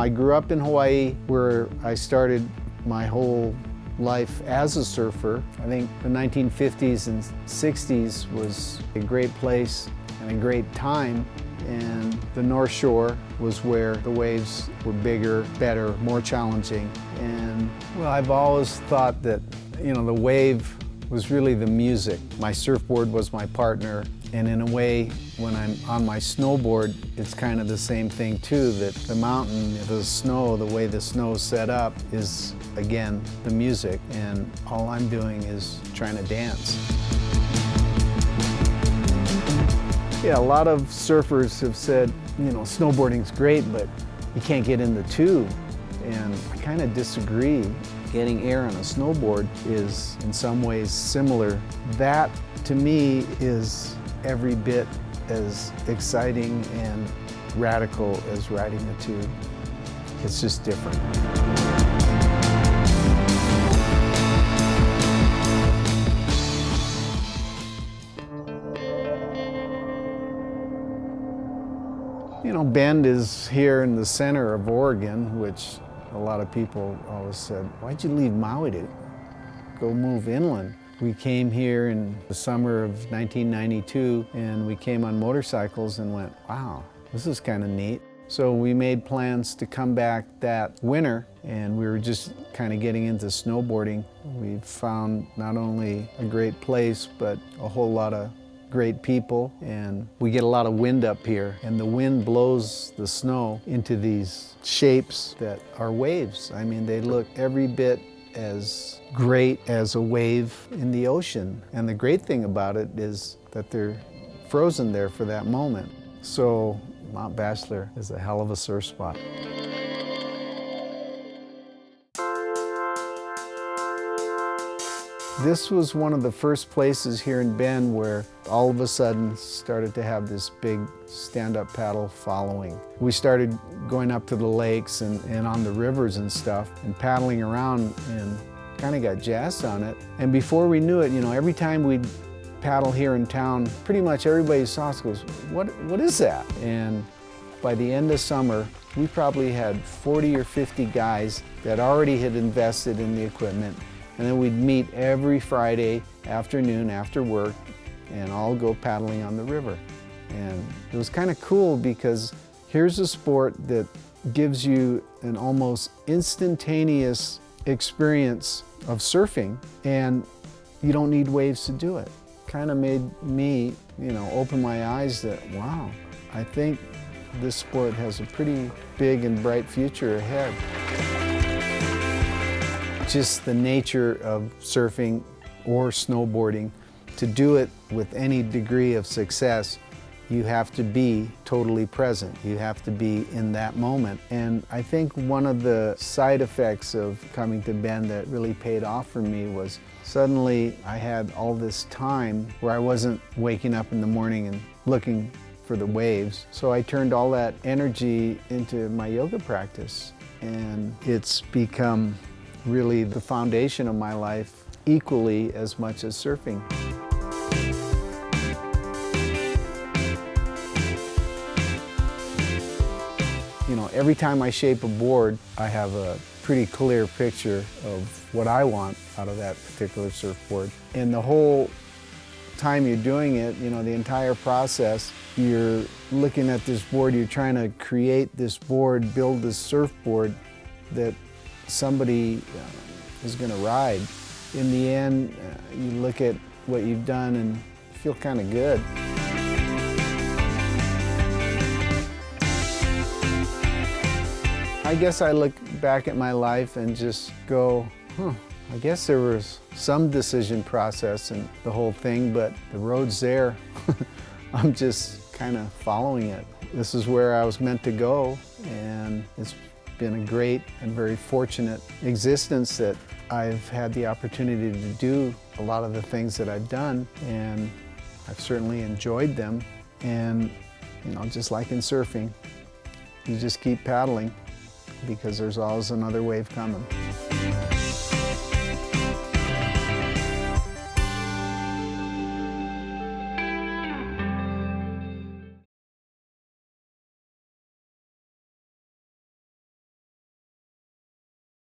I grew up in Hawaii, where I started my whole life as a surfer. I think the 1950s and 60s was a great place and a great time, and the North Shore was where the waves were bigger, better, more challenging. And well, I've always thought that, the wave was really the music. My surfboard was my partner, and in a way, when I'm on my snowboard, it's kind of the same thing too, that the mountain, the snow, the way the snow's set up is, again, the music, and all I'm doing is trying to dance. Yeah, a lot of surfers have said, snowboarding's great, but you can't get in the tube, and I kind of disagree. Getting air on a snowboard is in some ways similar. That, to me, is every bit as exciting and radical as riding a tube. It's just different. Bend is here in the center of Oregon, which a lot of people always said, why'd you leave Maui to go move inland? We came here in the summer of 1992, and we came on motorcycles and went, wow, this is kind of neat. So we made plans to come back that winter, and we were just kind of getting into snowboarding. We found not only a great place, but a whole lot of great people, and we get a lot of wind up here, and the wind blows the snow into these shapes that are waves. I mean, they look every bit as great as a wave in the ocean. And the great thing about it is that they're frozen there for that moment. So Mount Bachelor is a hell of a surf spot. This was one of the first places here in Bend where all of a sudden started to have this big stand-up paddle following. We started going up to the lakes and on the rivers and stuff and paddling around and kind of got jazzed on it. And before we knew it, every time we'd paddle here in town, pretty much everybody saw us goes, what is that? And by the end of summer, we probably had 40 or 50 guys that already had invested in the equipment. And then we'd meet every Friday afternoon after work and all go paddling on the river. And it was kind of cool because here's a sport that gives you an almost instantaneous experience of surfing, and you don't need waves to do it. Kind of made me, open my eyes that, wow, I think this sport has a pretty big and bright future ahead. Just the nature of surfing or snowboarding, to do it with any degree of success, you have to be totally present. You have to be in that moment. And I think one of the side effects of coming to Bend that really paid off for me was suddenly I had all this time where I wasn't waking up in the morning and looking for the waves. So I turned all that energy into my yoga practice, and it's become really the foundation of my life, equally as much as surfing. Every time I shape a board, I have a pretty clear picture of what I want out of that particular surfboard. And the whole time you're doing it, the entire process, you're looking at this board, you're trying to create this board, build this surfboard that somebody is going to ride. In the end, you look at what you've done and feel kind of good. I guess I look back at my life and just go, I guess there was some decision process in the whole thing, but the road's there. I'm just kind of following it. This is where I was meant to go, and it's been a great and very fortunate existence that I've had the opportunity to do a lot of the things that I've done, and I've certainly enjoyed them. And just like in surfing, you just keep paddling because there's always another wave coming.